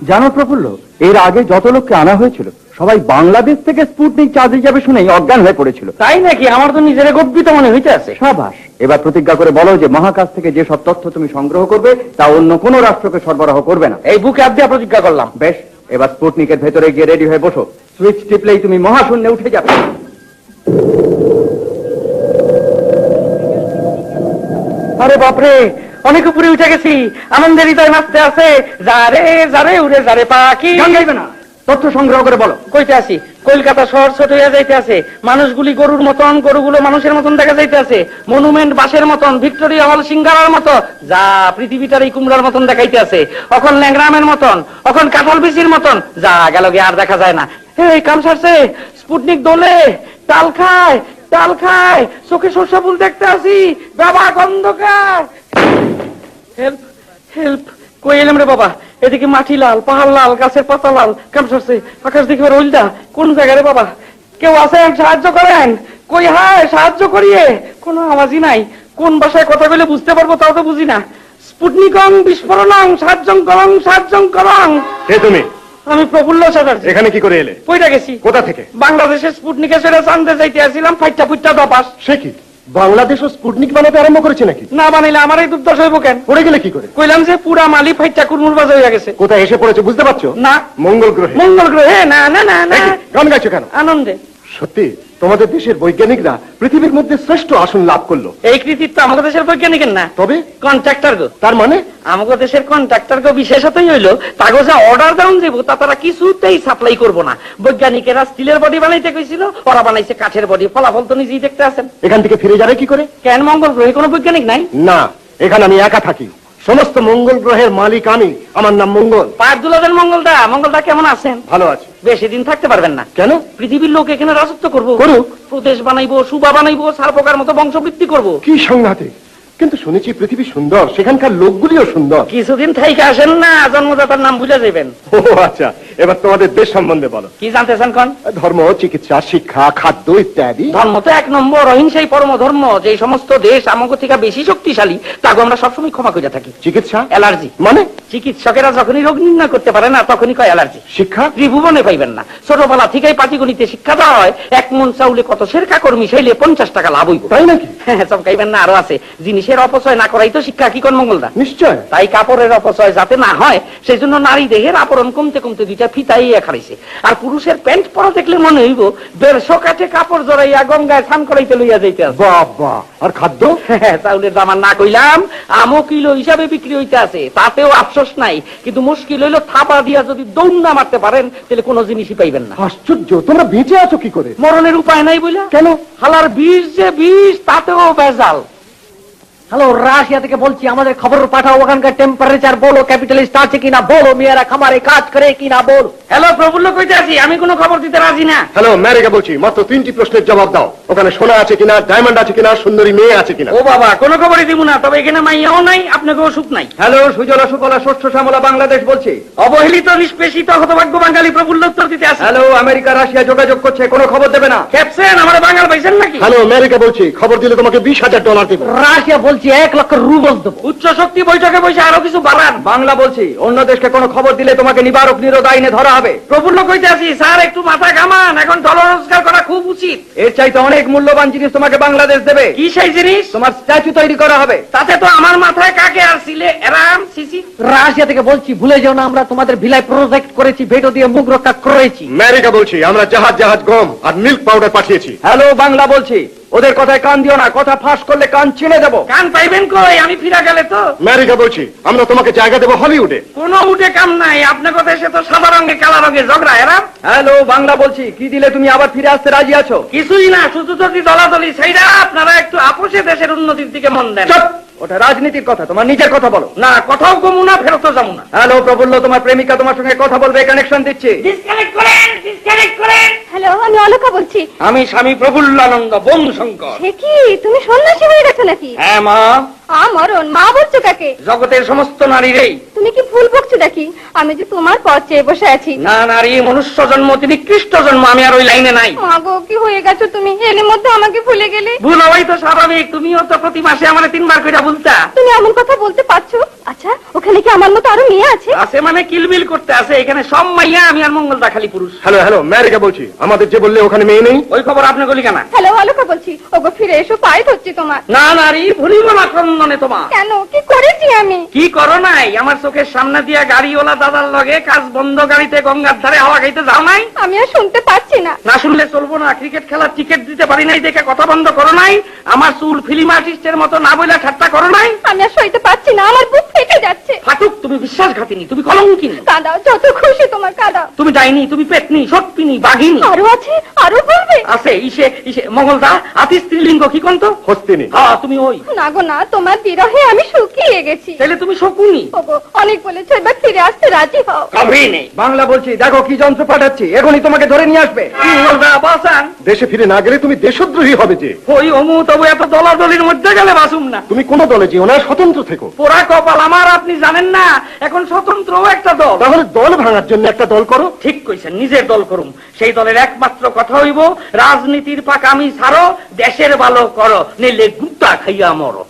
জানো প্রফুল্ল, এর আগে যত লোককে আনা হয়েছিল সবাই বাংলাদেশ থেকে স্পুটনিক চাঁদে যাবে শুনেই অজ্ঞান হয়ে পড়েছিল। তাই নাকি? আমার তো নিজের গর্বিত মনে হইতে আছে। সাবাস, এবার প্রতিজ্ঞা করে বলো যে মহাকাশ থেকে যে সব তথ্য তুমি সংগ্রহ করবে তা অন্য কোনো রাষ্ট্রকে সরবরাহ করবে না। এই বুকে হাত দিয়ে প্রতিজ্ঞা করলাম। বেশ, এবার স্পুটনিকের ভেতরে গিয়ে রেডি হয়ে বসো। সুইচ টিপলেই তুমি মহাশূন্যে উঠে যাবে। আরে বাপরে, অনেক উপরে উঠে গেছি। আনন্দের হৃদয় নাচতে আছে। যারে যারে উড়ে যারে পাখি। গান গাইবে না, তথ্য সংগ্রহ করে বলো। কইতে আসি, কলকাতা শহর ছোট হয়ে যাইতে আছে। মানুষগুলি গরুর মতন, গরুগুলো মানুষের মতন দেখা যাইতে আছে। মনুমেন্ট বাসের মতন, ভিক্টোরিয়া হল সিঙ্গারার মতো, যা পৃথিবীটার এই কুমড়ার মতন দেখাইতে আছে। এখন ল্যাংরামের মতন, এখন কাঁঠাল বিচির মতন, যা গেল গিয়ে আর দেখা যায় না। এই কাম সারছে, স্পুটনিক দোলে, তাল খায়, তাল খায়, চোখে সর্ষা ফুল দেখতে আসি, বাবা অন্ধকার। হেল্প হেল্প, কই এলাম রে বাবা? এদিকে মাটি লাল, পাহাড় লাল, গাছের পাতা লাল, কাম সারছে, আকাশ দেখে রইলদা। কোন জায়গায় রে বাবা? কেউ আছেন? সাহায্য করেন। কই হায়, সাহায্য করিয়ে। কোনো আওয়াজই নাই। কোন ভাষায় কথা বলে বুঝতে পারবো তাও তো বুঝি না। স্পুটনিকং বিস্ফোরণং সাহায্যং করং, সাহায্যং করং। কে তুমি? আমি প্রফুল্ল চ্যাটার্জি। এখানে কি করে এলে? কইটা গেছি। কোথা থেকে? বাংলাদেশের স্পুটনিকে সেটা জানতে চাইতে আসছিলাম। ফাইটটা ফুটটা দপাস। সে কি, বাংলাদেশও স্পুটনিক বানাতে আরম্ভ করেছে নাকি? না বানাইলে আমার এই দুর্দশ হইব কেন? পড়ে গেলে কি করে? কইলাম যে পুরা মালি ফাইটটা কুরমুর বাজা হয়ে গেছে। কোথায় এসে পড়েছে বুঝতে পারছো? না। মঙ্গল গ্রহে। মঙ্গল গ্রহে? না না না না। গান গাইছো কেন? আনন্দে। সত্যি তোমাদের দেশের বৈজ্ঞানিকরা পৃথিবীর মধ্যে শ্রেষ্ঠ আসন লাভ করলো। এই কৃতিত্ব আমাদের দেশের বৈজ্ঞানিকের না, তবে কন্ট্রাক্টর গো। তার মানে আমাদের দেশের কন্ট্রাক্টর গো বিশেষতই হইলো তাগো যা অর্ডার ডাউন দেবো তা তারা কিছুতেই সাপ্লাই করবো না। বৈজ্ঞানিকেরা স্টিলের বডি বানাইতে কইছিল, ওরা বানাইছে কাঠের বডি। ফলাফল তো নিজেই দেখতে আছেন। এখান থেকে ফিরে যাবে কি করে? কেন, মঙ্গল গ্রহে কোনো বৈজ্ঞানিক নাই? না, এখানে আমি একা থাকি। সমস্ত মঙ্গল গ্রহের মালিক আমি। আমার নাম মঙ্গল। পাঁচ দুলাদের মঙ্গলদা। মঙ্গলদা কেমন আছেন? ভালো আছে। বেশি দিন থাকতে পারবেন না। কেন? পৃথিবীর লোক এখানে রাজত্ব করবো। করুক। প্রদেশ বানাইবো, সুবা বানাইবো, সারপোকার মতো বংশবৃদ্ধি করবো। কি সংঘাতে! কিন্তু শুনেছি পৃথিবী সুন্দর, সেখানকার লোকগুলিও সুন্দর। কিছুদিন থাইকে আসেন না, জন্মদাতার নাম বুঝে যাবেন। ও আচ্ছা, এবার তোমাদের দেশ সম্বন্ধে বলো। কি জানতে চান কোন? ধর্ম, চিকিৎসা, শিক্ষা, খাদ্য ইত্যাদি। ধর্ম তো এক নম্বর, অহিংসাই পরম ধর্ম। যে সমস্ত দেশ আমাকে থেকে বেশি শক্তিশালী তাকে আমরা সবসময় ক্ষমা করে থাকি। চিকিৎসা? অ্যালার্জি। মানে? চিকিৎসকেরা যখনই রোগ নির্ণয় করতে পারে না তখনই কয় অ্যালার্জি। শিক্ষা? ত্রিভুবনে পাইবেন না। ছোটবেলা থেকেই পাটিগণিতে শিক্ষা দেওয়া হয়। এক মন চাউলে কত সের কাকর মিশাইলে 50 টাকা লাভ হইব। তাই নাকি? হ্যাঁ, চমকাইবেন না, আরো আছে। জিনিসের অপচয় না করাই তো শিক্ষা। কি কোন মঙ্গলদা? নিশ্চয়। তাই কাপড়ের অপচয় যাতে না হয় সেই জন্য নারী দেহের আবরণ কমতে কমতে দুইটা ফিতাই খাড়াইছে। আর পুরুষের প্যান্ট পরা দেখলে মনে হইব 150 কাঠে কাপড় জড়াইয়া গঙ্গায় স্নান করাইতে লইয়া যাইতে আছে। বাবা! আর খাদ্য? চাউলের দাম আর না কইলাম, আমও কিলো হিসাবে বিক্রি হইতে আছে, তাতেও আফসোস নাই। কিন্তু মুশকিল হইলো থাপা দিয়া যদি দৌড় না মারতে পারেন তাহলে কোনো জিনিসই পাইবেন না। আশ্চর্য, তোমরা বেঁচে আছো কি করে? মরণের উপায় নাই বইলা। কেন? হালার বিষ যে বিষ, তাতেও ভেজাল। হ্যালো, রাশিয়া থেকে বলছি, আমাদের খবর পাঠাও। ওখানকার টেম্পারেচার বলো, ক্যাপিটালিস্ট আছে কিনা বলো, মেয়েরা খামারে কাজ করে কিনা বলো। হ্যালো, প্রফুল্ল কইতে আছি। আমি কোনো খবর দিতে রাজি না। হ্যালো, আমেরিকা বলছি। মাত্র 3টি প্রশ্নের জবাব দাও। ওখানে সোনা আছে কিনা, ডায়মন্ড আছে কিনা, সুন্দরী মেয়ে আছে কিনা? ও বাবা, কোনো খবরই দিব না। তবে এখানে মাইয়াও নাই, আপনাকেও সুখ নাই। হ্যালো, সুজলা সুফলা শস্য শ্যামলা বাংলাদেশ বলছি। অবহেলিত, নিষ্পেষিত, হতভাগ্য বাঙালি প্রফুল্ল উত্তর দিতে আছে। হ্যালো, আমেরিকা রাশিয়া যোগাযোগ করছে, কোনো খবর দেবে না। ক্যাপসেন, আমার বাঙাল পাইছেন নাকি? হ্যালো, আমেরিকা বলছি। খবর দিলে তোমাকে $20,000 দেবো। রাশিয়া বলছি, 1 লক্ষ রুবল দেবো। উচ্চ শক্তি বৈঠকে বসে আরো কিছু বাড়ান। বাংলা বলছি, অন্য দেশকে কোনো খবর দিলে তোমাকে নিবারক নিরোধ আইনে ধরা হবে। প্রফুল্ল কইতে আছি, স্যার একটু মাথা ঘামান। এখন ডলার রোজগার করা খুব উচিত। এর চাইতে অনেক মূল্যবান জিনিস তোমাকে বাংলাদেশ দেবে। কি সেই জিনিস? তোমার স্ট্যাচু তৈরি করা হবে। তাতে তো আমার মাথায় কাকে আর সিলে এরাম সিসি। রাশিয়া থেকে বলছি, ভুলে যাও না আমরা তোমাদের ভিলায় প্রজেক্ট করেছি, ভেটো দিয়ে মুখ রক্ষা করেছি। আমেরিকা বলছি, আমরা জাহাজ জাহাজ গম আর মিল্ক পাউডার পাঠিয়েছি। হ্যালো, বাংলা বলছি। ওদের কথায় কান দিও না, কথা ফাঁস করলে কান ছিঁড়ে দেবো। কান পাইবেন কই? আমি ফিরা গেলে তো। আমেরিকা বলছি, আমরা তোমাকে জায়গা দেবো হলিউডে। কোনো উঠে কাম নাই। আপনার কথা এসে তো সাদা রঙে কালা রঙে ঝগড়া এরাম। হ্যালো, বাংলা বলছি। কি দিলে তুমি আবার ফিরে আসতে রাজি আছো? কিছুই না, শুধু যদি দলাদলি সেইটা। আপনারা একটু আপোষে দেশের উন্নতির দিকে মন দেন। চুপ! ওটা রাজনীতির কথা, তোমার নিজের কথা বলো। না, কথাও কমু না, ফেরত যাবো না। হ্যালো, প্রফুল্ল, তোমার প্রেমিকা তোমার সঙ্গে কথা বলবে, কানেকশন দিচ্ছি। ডিসকানেক্ট করেন, ডিসকানেক্ট করেন। হ্যালো, আমি অলকা বলছি। আমি স্বামী প্রফুল্লানন্দ বং শঙ্কর। সে কি, তুমি সন্ন্যাসী হয়ে গেছো নাকি? হ্যাঁ মা। মরণ মা বলছো কাকে? জগতের সমস্ত নারীরেই। তুমি কি ভুল বকছো নাকি? আমি যে তোমার পথ চেয়ে বসে আছি। না, নারী মনুষ্য জন্ম, তিনি কৃষ্ট জন্ম, আমি আর ওই লাইনে নাই। মা গো, কি হয়ে গেছো তুমি? এর মধ্যে আমাকে ভুলে গেলে। ভুল হওয়াই তো স্বাভাবিক, তুমিও তো প্রতি মাসে আমার 3 বার করে বলতা। তুমি এমন কথা বলতে পারছো? আচ্ছা, ওখানে কি আমার মতো আরো মেয়ে আছে? আছে মানে কিলবিল করতে আছে, এখানে সব মাইয়া, আমি আর মঙ্গলদা খালি পুরুষ। হ্যালো হ্যালো, ম্যারিকা বলছি। আমাদের যে বললে ওখানে মেয়ে নেই। ওই খবর আপনি গলি কেনা? হ্যালো আলোকা বলছি। ওগো ফিরে এসো, পায়ে ধরছি তোমার। না নারী, ভুলিব না ক্রন্দনে তোমার। কেন, কি করেছি আমি? কি করো নাই? আমার চোখের সামনে দিয়া গাড়িওয়ালা দাদার লগে কাজ বন্ধ গাড়িতে গঙ্গার ধারে হাওয়া খাইতে যাও নাই? আমি আর শুনতে পাচ্ছি না। না শুনলে চলবো না। ক্রিকেট খেলার টিকিট দিতে পারি নাই দেখে কথা বন্ধ করো নাই? আমার চুল ফিল্ম আর্টিস্টের মতো না বলে ঠাট্টা করো নাই? আমি আর সইতে পারছি না, আমার বুক ফেটে যাচ্ছে। ফাটুক, তুমি বিশ্বাসঘাতিনী, তুমি কলঙ্কিনী, কাঁদাও, যত খুশি তোমার কাঁদাও। তুমি ডাইনি, তুমি পেতনি, সটপিনি, বাঘিনী। আরো আছে, আরো বলবে? আছে ইসে ইসে মঙ্গলদা, আতি স্ত্রীলিঙ্গ কি কোন তো? হস্তিনী। হ্যাঁ, তুমি ওই। না গো না, তোমার বিরহে আমি শুকিয়ে গেছি। তাহলে তুমি শকুনি। ওগো, অনেক বলেছো, এবার ফিরে আসতে রাজি হও। কবেই নেই। বাংলা বলছি, দেখো কি যন্ত্র পাঠাচ্ছি, এখনই তোমাকে ধরে নিয়ে আসবে। মঙ্গলদা বাসান। দেশে ফিরে না গেলে তুমি দেশদ্রোহী হবে যে। ওই অমু তবু এত দলাদলির মধ্যে গেলে বাসুম না। তুমি কোনো দলে যেও না, স্বতন্ত্র থেকো। পোড়া কপাল আমার, আপনি জানেন না এখন স্বতন্ত্র একটা দল। তাহলে দল ভাঙার জন্য একটা দল করো। ঠিক কইছেন, নিজের দল করুম। সেই দলের একমাত্র কথা হইব, রাজনীতির পাকামি ছাড়ো, দেশের ভালো করো, নিলে গুপ্তা খাইয়া মরো।